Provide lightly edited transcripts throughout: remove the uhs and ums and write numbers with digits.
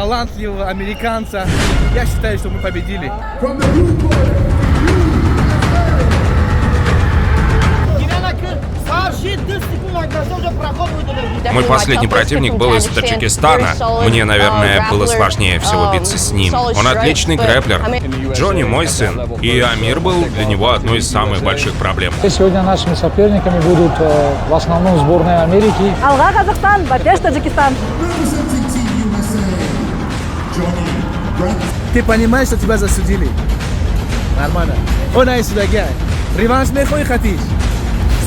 талантливого американца. Я считаю, что мы победили. Мой последний противник был из Таджикистана. Мне, наверное, было сложнее всего биться с ним. Он отличный грэплер. Джонни мой сын. И Амир был для него одной из самых больших проблем. Сегодня нашими соперниками будут в основном сборная Америки. Алга, Казахстан, Бадеш, Таджикистан. Ты понимаешь, что тебя засудили? Нормально. Он сюда гай. Реванш мехой хотишь?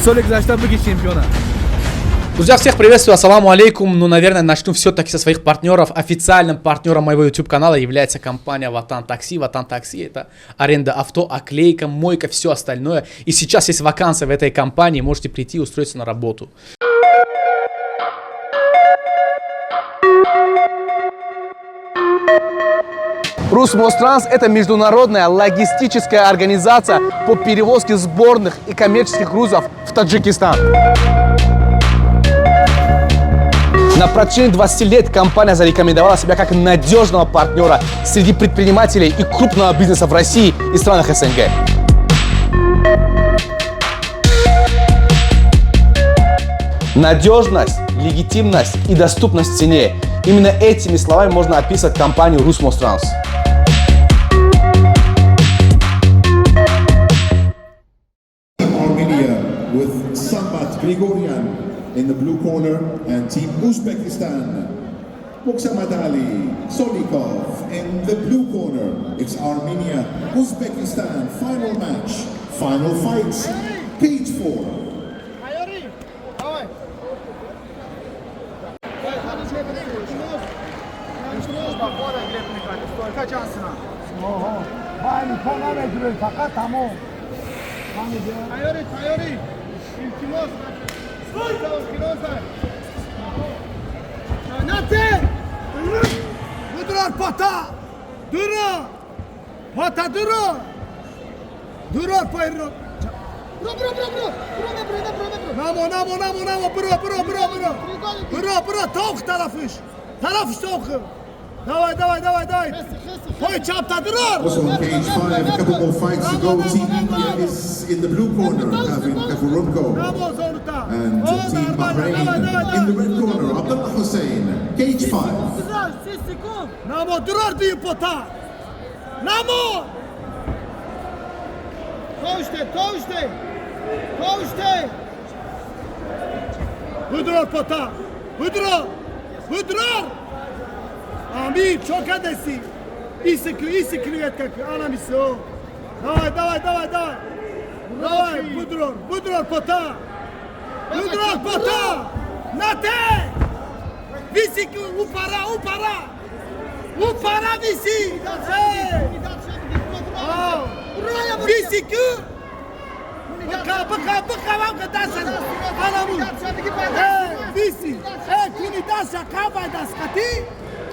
Солик за что быть чемпиона? Друзья, всех приветствую, ассаламу алейкум. Ну, наверное, начну все-таки со своих партнеров. Официальным партнером моего YouTube канала является компания Ватан Такси. Ватан Такси — это аренда авто, оклейка, мойка, все остальное. И сейчас есть вакансия в этой компании, можете прийти и устроиться на работу. Русмостранс — это международная логистическая организация по перевозке сборных и коммерческих грузов в Таджикистан. На протяжении 20 лет компания зарекомендовала себя как надежного партнера среди предпринимателей и крупного бизнеса в России и странах СНГ. Надежность, легитимность и доступность в цене. Именно этими словами можно описать компанию Русмостранс. In the blue corner, and Team Uzbekistan, Muxamad Ali Solikov. In the blue corner, it's Armenia, Uzbekistan. Final match, final fights, cage 4. Durur pata! Durur! Pata durur! Durur payro! Namo! Bro! Tavuk tarafış! Tarafış tavuk! Давай! Ой, чапта durur! Also in cage 5, a couple more fights to go. Team India is in the blue corner, having Kavurumko. And Team Bahrain in the red corner, Abdullah Hussein. Cage 5. Namo durur diye pota! Namo! Koşte! Hıdror pota! Hıdror! Amir, çok adesi! İyi sıkıyor et kakı, anamisi o! Давай! Давай, Hıdror pota! Hıdror pota! Nate! Visi ki, upara visi! Visi ki! Bıka vam kadasın! Anamı! Visi! Kuni dasa kavay daskati!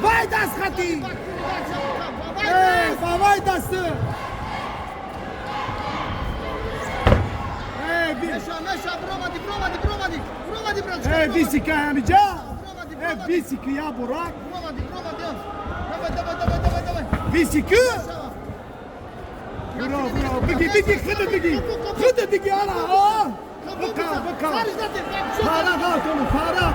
Vay daskati! Vay dası! Meşa, bromadi! Visi ki amica! Visi ki ya Burak! Давай! Visi ki! Bravo! Bigi, hıdı bigi ala! Bıka! Para dağıt onu, para!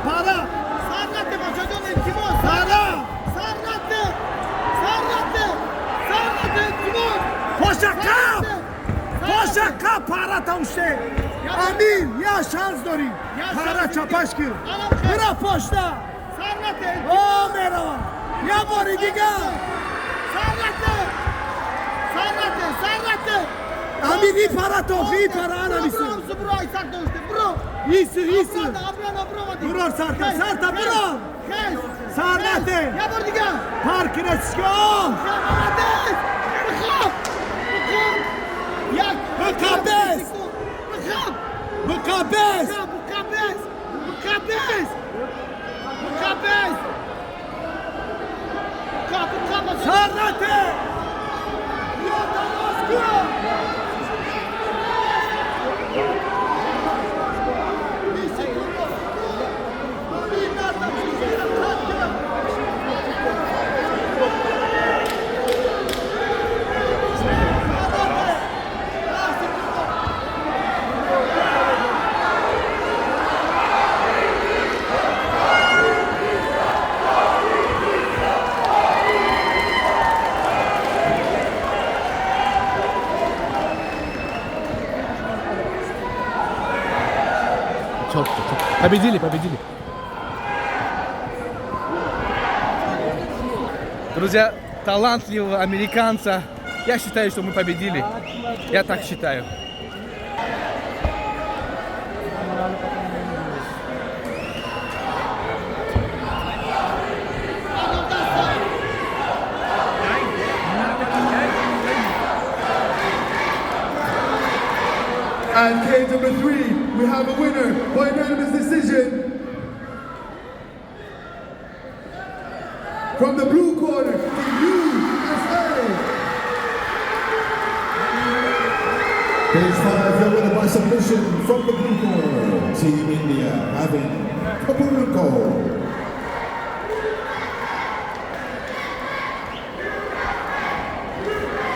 Poşaka para tavuşte! Amir, ya şans dori! Para çapaşkı! Bıra poşta! O merhaba! Ya bori giga! Amir iyi para anamisi! İyisi! Bror sarta bror! Sarnate! Parkine çıkıyor! Mukabes! Sarnate! Победили, победили. Друзья, талантливого американца. Я считаю, что мы победили. Я так считаю. And cage number 3, we have a winner by unanimous decision. From the blue corner, the USA. Cage 5, the winner by submission from the blue corner, Team India, having Kapurenko.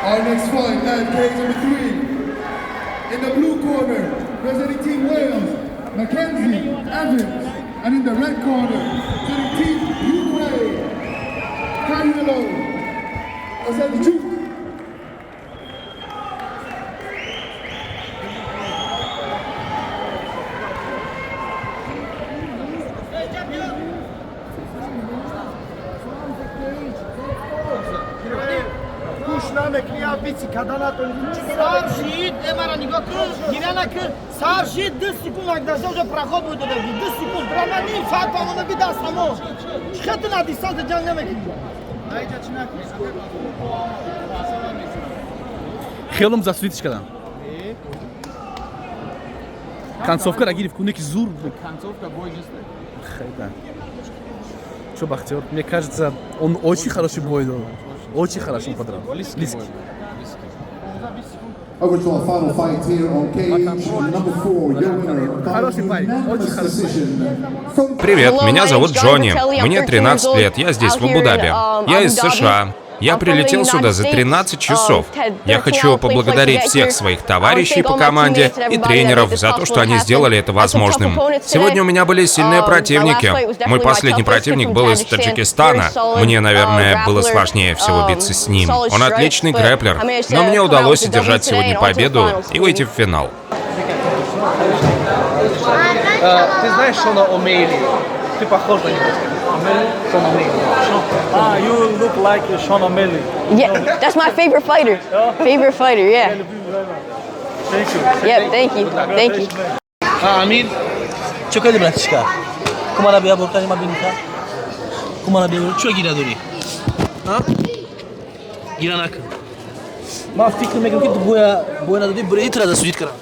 Our next fight at cage number 3. In the blue corner, representing Team Wales, Mackenzie Evans. And in the red corner, representing Team Ukraine, Carmelo Ozadchuk. Саржит, Эмара, нигоҳ кун, гиря накун. Саржит 2 секунд агдаза уже проход будет дада. 2 секунд. Брамани фат памона би даст само. Чхата на дистанция ҷанг намекунӣ. Хелом засвитишкадан. Концовка Рагиров кунеки зур. Концовка бой жест. Что Бахтиёр? Мне кажется, он очень хороший бой дал. Очень хорошо подрал. Близкий. Over to our final fight here on cage number 4, your winner by unanimous decision from Привет, меня зовут Джонни. Мне 13 лет, я здесь, в Абу-Даби. Я из США. Я прилетел сюда за 13 часов. Я хочу поблагодарить всех своих товарищей по команде и тренеров за то, что они сделали это возможным. Сегодня у меня были сильные противники. Мой последний противник был из Таджикистана. Мне, наверное, было сложнее всего биться с ним. Он отличный грэплер, но мне удалось одержать сегодня победу и выйти в финал. Ты знаешь Шона О'Мейли? Ты похож на него. Шон О'Мейли. You look like Sean O'Malley. Yeah, that's my favorite fighter. Favorite fighter, yeah. Thank you. Yeah, thank you. Thank you. Амир. Чё кали, братишка? Кумара бия буркани ма биника? Кумара бия буркани? Чё гира дури? А? Гира нак. Ма фикр мекунам ки ту боя надоди буред итра да судит карам.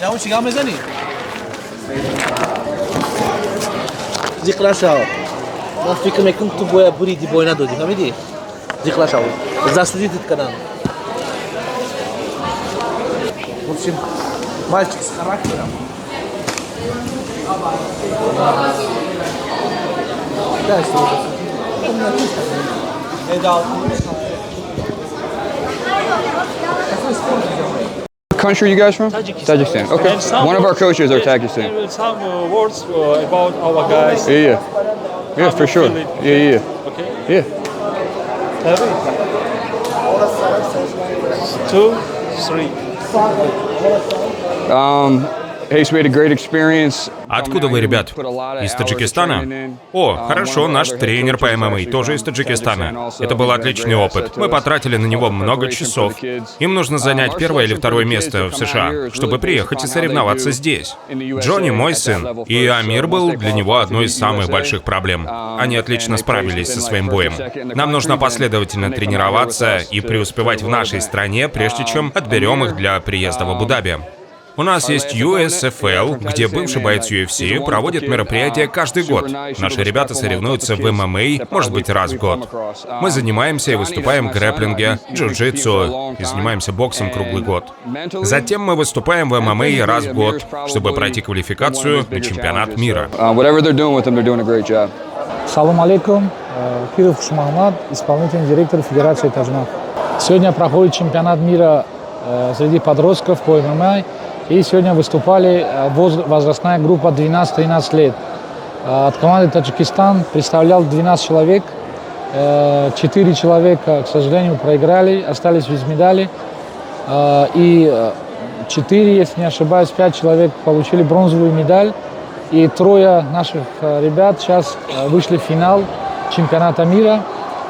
Я он чига мезани? Зикра шао. Ма фикр мекунам ту боя буриди бой надоди, фамиди? Зикра шао. За судит карам. В общем, мальчик с характером. Да, Country you guys from? Tajikistan. Okay. One of our coaches are Tajikistan. Some words about our guys. Yeah. Yeah, for sure. Yeah. Okay. Yeah. 2, 3. Hayes, we had a great experience. Откуда вы, ребят? Из Таджикистана? О, хорошо, наш тренер по ММА тоже из Таджикистана. Это был отличный опыт. Мы потратили на него много часов. Им нужно занять первое или второе место в США, чтобы приехать и соревноваться здесь. Джонни мой сын, и Амир был для него одной из самых больших проблем. Они отлично справились со своим боем. Нам нужно последовательно тренироваться и преуспевать в нашей стране, прежде чем отберем их для приезда в Абу-Даби. У нас есть USFL, где бывший боец UFC проводит мероприятия каждый год. Наши ребята соревнуются в ММА, может быть, раз в год. Мы занимаемся и выступаем в грэпплинге, джиу-джитсу и занимаемся боксом круглый год. Затем мы выступаем в ММА раз в год, чтобы пройти квалификацию на чемпионат мира. Салам алейкум. Киров Хушмахмад, исполнительный директор Федерации Таджмах. Сегодня проходит чемпионат мира среди подростков по ММА. И сегодня выступали возрастная группа 12-13 лет. От команды Таджикистан представлял 12 человек. 4 человека, к сожалению, проиграли, остались без медали. И 4, если не ошибаюсь, 5 человек получили бронзовую медаль. И трое наших ребят сейчас вышли в финал чемпионата мира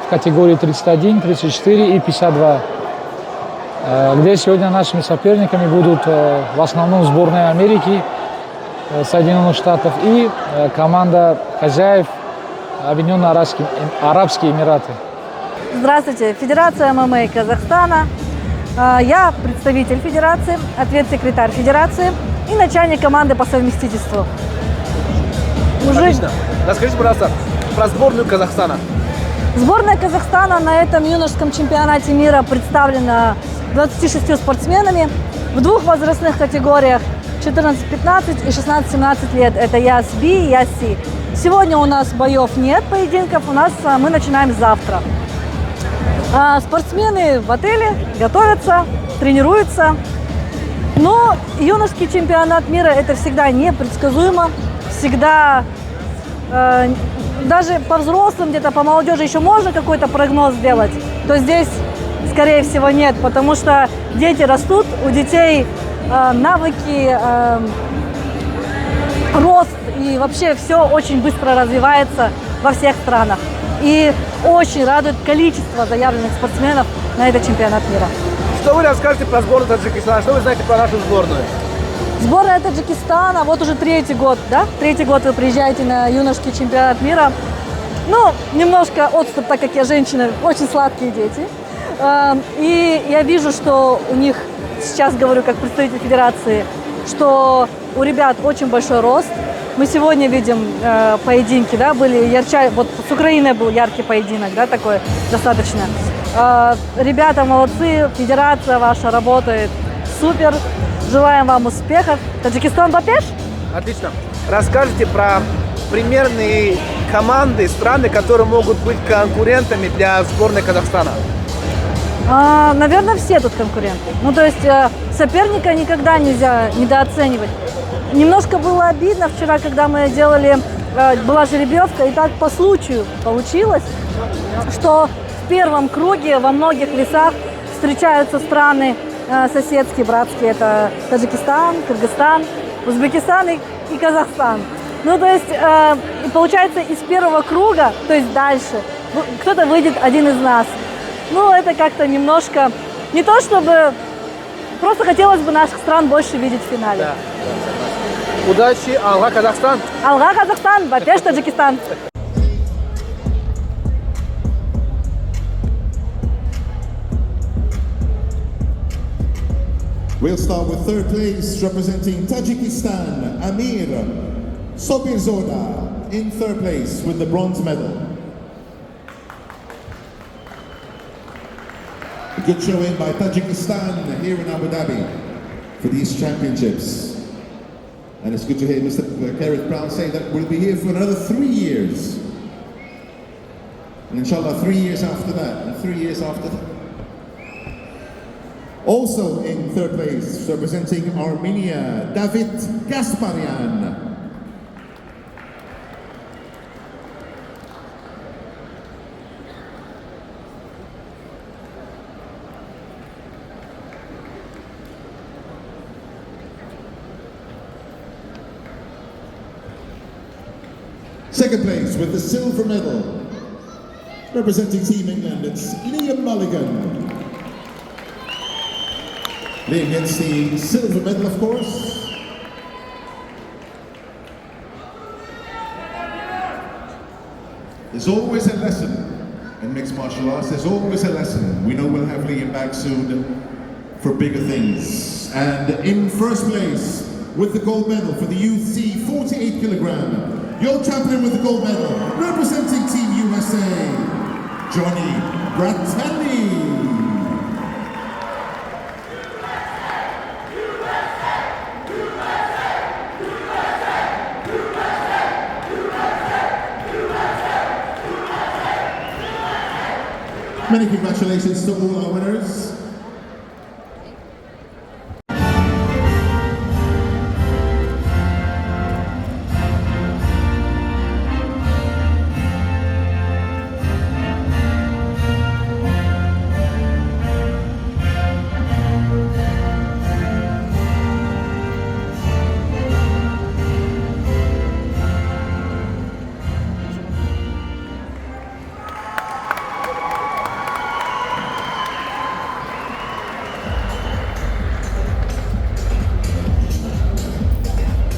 в категории 31, 34 и 52, где сегодня нашими соперниками будут в основном сборная Америки, Соединенных Штатов и команда хозяев Объединенные Арабские Эмираты. Здравствуйте, Федерация ММА Казахстана. Я представитель Федерации, ответ-секретарь Федерации и начальник команды по совместительству. Отлично. Расскажите, пожалуйста, про сборную Казахстана. Сборная Казахстана на этом юношеском чемпионате мира представлена 26 спортсменами в двух возрастных категориях 14-15 и 16-17 лет. Это ЯС-Би и ЯС-Си. Сегодня у нас боев нет, поединков, мы начинаем завтра. Спортсмены в отеле готовятся, тренируются. Но юношеский чемпионат мира это всегда непредсказуемо, всегда даже по взрослым, где-то по молодежи еще можно какой-то прогноз сделать, то здесь, скорее всего, нет, потому что дети растут, у детей навыки, рост и вообще все очень быстро развивается во всех странах. И очень радует количество заявленных спортсменов на этот чемпионат мира. Что вы расскажете про сборную Таджикистана? Что вы знаете про нашу сборную? Сборная Таджикистана, вот уже третий год, да? Третий год вы приезжаете на юношеский чемпионат мира. Ну, немножко отступ, так как я женщина, очень сладкие дети. И я вижу, что у них, сейчас говорю как представитель федерации, что у ребят очень большой рост. Мы сегодня видим поединки, да, были ярче, вот с Украиной был яркий поединок, да, такой достаточно. Ребята молодцы, федерация ваша работает супер. Желаем вам успехов. Таджикистан Бапеш? Отлично. Расскажите про примерные команды, страны, которые могут быть конкурентами для сборной Казахстана. Наверное, все тут конкуренты. Ну, то есть соперника никогда нельзя недооценивать. Немножко было обидно вчера, когда мы делали, была жеребьевка, и так по случаю получилось, что в первом круге во многих весах встречаются страны соседские, братские. Это Таджикистан, Кыргызстан, Узбекистан и Казахстан. Ну, то есть, и получается, из первого круга, то есть дальше, кто-то выйдет один из нас. Ну, это как-то немножко, не то чтобы, просто хотелось бы наших стран больше видеть в финале. Да. Удачи, Алга, Казахстан! Алга, Казахстан, Бапеш, Таджикистан! We'll start with third place representing Tajikistan, Amir Sobirzoda in third place with the bronze medal. A good showing by Tajikistan here in Abu Dhabi for these championships. And it's good to hear Mr. Gareth Brown say that we'll be here for another 3 years. And inshallah 3 years after that, and 3 years after that. Also in third place, representing Armenia, David Gasparyan. Second place with the silver medal, representing Team England, it's Liam Mulligan. Liam gets the silver medal, of course. There's always a lesson in mixed martial arts. There's always a lesson. We know we'll have Liam back soon for bigger things. And in first place with the gold medal for the UFC 48 kilogram, your champion with the gold medal, representing Team USA, Johnny Bratani. Many congratulations to all our winners.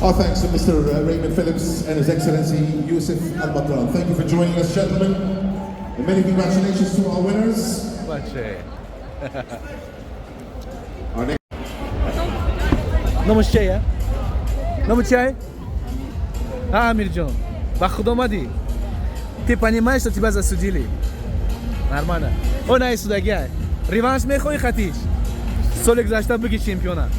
Our thanks to Mr. Raymond Phillips and His Excellency Yusuf Al-Batran. Thank you for joining us, gentlemen. And many congratulations to our winners. Our next نمو چیه؟ نمو чай? Амирджон, бахуда омади. Ты понимаешь, что тебя засудили? Нормально. Он ай судагия. Реванш мехои хатиш. Соли гзашта быги чемпиона.